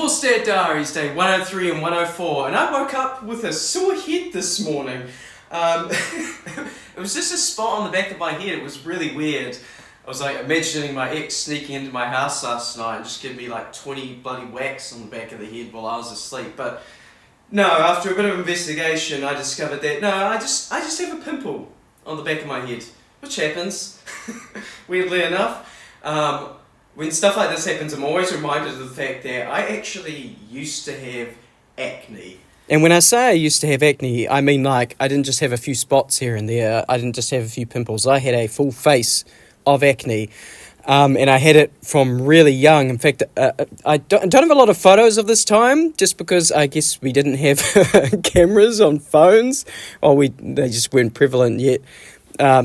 Dad Diaries Day 103 and 104, and I woke up with a sore head this morning. It was just a spot on the back of my head. It was really weird. I was like imagining my ex sneaking into my house last night and just giving me like 20 bloody whacks on the back of the head while I was asleep. But no, after a bit of investigation, I discovered that no, I just have a pimple on the back of my head, which happens, weirdly enough. When stuff like this happens, I'm always reminded of the fact that I actually used to have acne. And when I say I used to have acne, I mean like I didn't just have a few spots here and there. I didn't just have a few pimples. I had a full face of acne. And I had it from really young. In fact, I don't have a lot of photos of this time, just because I guess we didn't have cameras on phones, or they just weren't prevalent yet.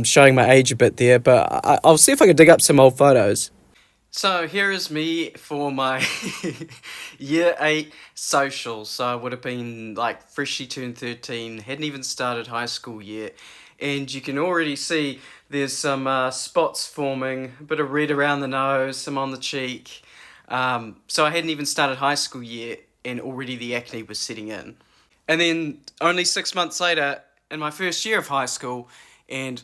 Showing my age a bit there, but I'll see if I can dig up some old photos. So here is me for my year 8 social. So I would have been like freshly turned 13, hadn't even started high school yet. And you can already see there's some spots forming, a bit of red around the nose, some on the cheek. So I hadn't even started high school yet, and already the acne was setting in. And then only 6 months later, in my first year of high school, and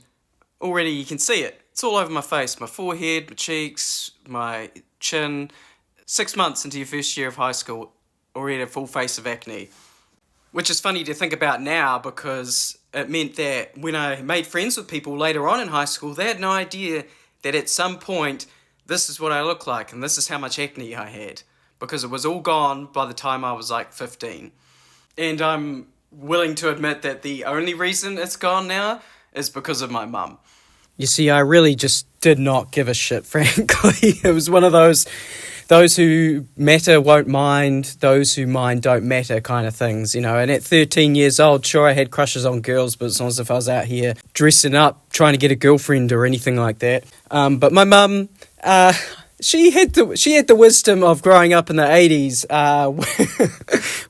already you can see it. It's all over my face, my forehead, my cheeks, my chin. 6 months into your first year of high school, already a full face of acne. Which is funny to think about now, because it meant that when I made friends with people later on in high school, they had no idea that at some point this is what I look like and this is how much acne I had, because it was all gone by the time I was like 15. And I'm willing to admit that the only reason it's gone now is because of my mum. You see, I really just did not give a shit, frankly. It was one of those who matter won't mind, those who mind don't matter kind of things, you know. And at 13 years old, sure, I had crushes on girls, but it's not as if I was out here dressing up, trying to get a girlfriend or anything like that. But my mum, she had the wisdom of growing up in the 80s,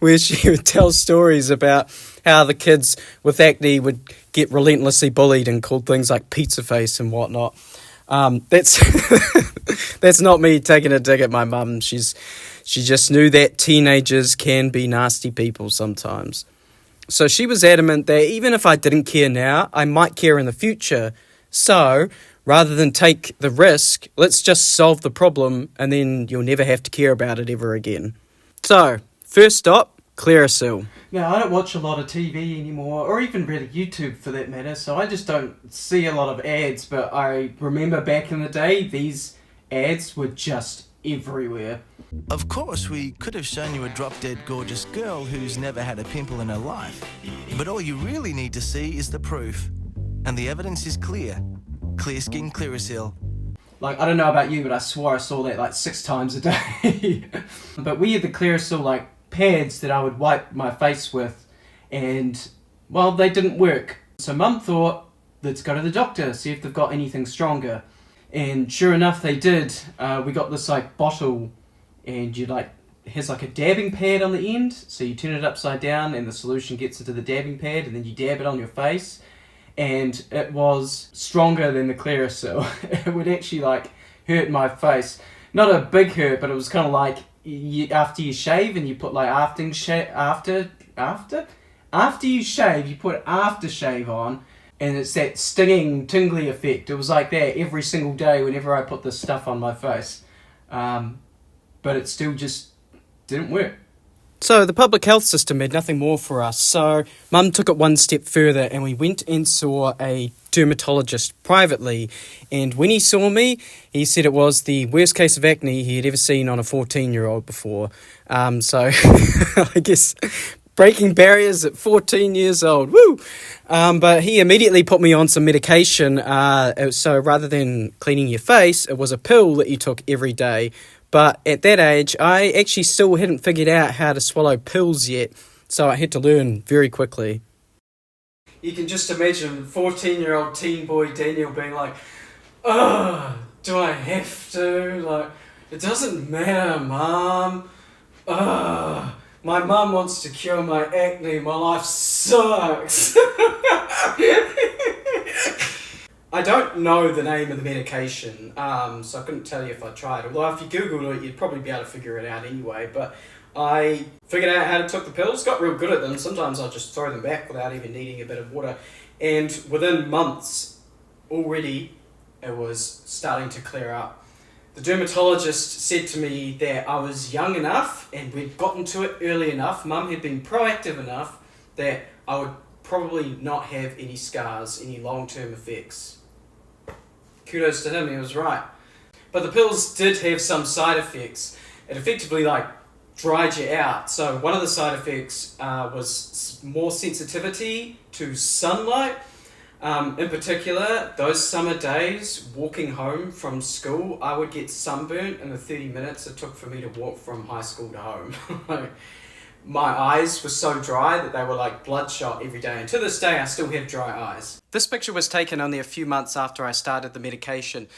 where she would tell stories about how the kids with acne would get relentlessly bullied and called things like pizza face and whatnot. That's that's not me taking a dig at my mum. She just knew that teenagers can be nasty people sometimes. So she was adamant that even if I didn't care now, I might care in the future. So rather than take the risk, let's just solve the problem, and then you'll never have to care about it ever again. So, first stop, Clearasil. Now, I don't watch a lot of TV anymore, or even really YouTube for that matter, so I just don't see a lot of ads, but I remember back in the day, these ads were just everywhere. Of course, we could have shown you a drop-dead gorgeous girl who's never had a pimple in her life, but all you really need to see is the proof, and the evidence is clear. Clear Skin Clearasil. Like, I don't know about you, but I swore I saw that like 6 times a day. But we had the Clearasil like pads that I would wipe my face with, and well, they didn't work. So Mum thought, let's go to the doctor, see if they've got anything stronger. And sure enough, they did. We got this like bottle, and it has like a dabbing pad on the end, so you turn it upside down and the solution gets into the dabbing pad, and then you dab it on your face. And it was stronger than the Clearasil. It would actually like hurt my face. Not a big hurt, but it was kind of like after you shave and you put like after you shave you put aftershave on, and it's that stinging, tingly effect. It was like that every single day whenever I put this stuff on my face. But it still just didn't work. So the public health system had nothing more for us, so Mum took it one step further and we went and saw a dermatologist privately, and when he saw me, he said it was the worst case of acne he had ever seen on a 14-year-old before. So I guess breaking barriers at 14 years old, woo! But he immediately put me on some medication, so rather than cleaning your face, it was a pill that you took every day. But at that age, I actually still hadn't figured out how to swallow pills yet, so I had to learn very quickly. You can just imagine 14-year-old teen boy Daniel being like, "Ugh, do I have to? Like, it doesn't matter, Mum. Ugh, my mum wants to cure my acne. My life sucks." I don't know the name of the medication, so I couldn't tell you if I tried. Although if you Googled it, you'd probably be able to figure it out anyway. But I figured out how to take the pills, got real good at them. Sometimes I'll just throw them back without even needing a bit of water. And within months, already, it was starting to clear up. The dermatologist said to me that I was young enough and we'd gotten to it early enough. Mum had been proactive enough that I would probably not have any scars, any long-term effects. Kudos to him, he was right. But the pills did have some side effects. It effectively dried you out. So one of the side effects was more sensitivity to sunlight. In particular, those summer days, walking home from school, I would get sunburnt in the 30 minutes it took for me to walk from high school to home. My eyes were so dry that they were like bloodshot every day. And to this day, I still have dry eyes. This picture was taken only a few months after I started the medication.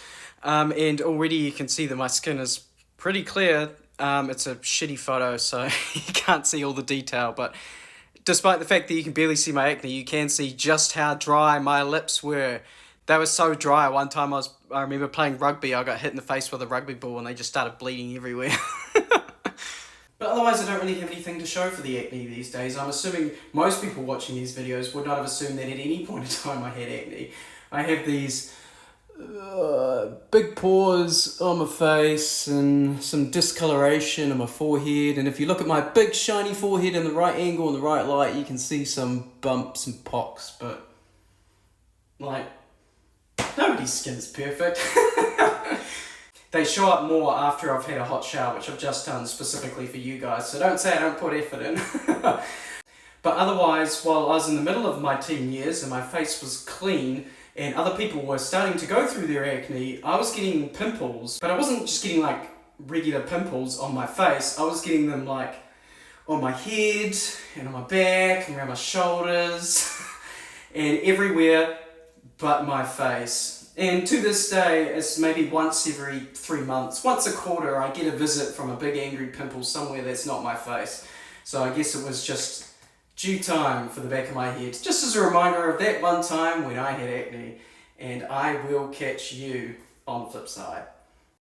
And already you can see that my skin is pretty clear. It's a shitty photo, so you can't see all the detail. But despite the fact that you can barely see my acne, you can see just how dry my lips were. They were so dry. One time I remember playing rugby, I got hit in the face with a rugby ball and they just started bleeding everywhere. But otherwise, I don't really have anything to show for the acne these days. I'm assuming most people watching these videos would not have assumed that at any point in time I had acne. I have these big pores on my face and some discoloration on my forehead. And if you look at my big shiny forehead in the right angle and the right light, you can see some bumps and pocks. But, nobody's skin's perfect. They show up more after I've had a hot shower, which I've just done specifically for you guys, so don't say I don't put effort in. But otherwise, while I was in the middle of my teen years and my face was clean and other people were starting to go through their acne, I was getting pimples, but I wasn't just getting regular pimples on my face, I was getting them on my head and on my back and around my shoulders and everywhere but my face. And to this day, it's maybe once every 3 months, once a quarter, I get a visit from a big angry pimple somewhere that's not my face. So I guess it was just due time for the back of my head. Just as a reminder of that one time when I had acne. And I will catch you on the flip side.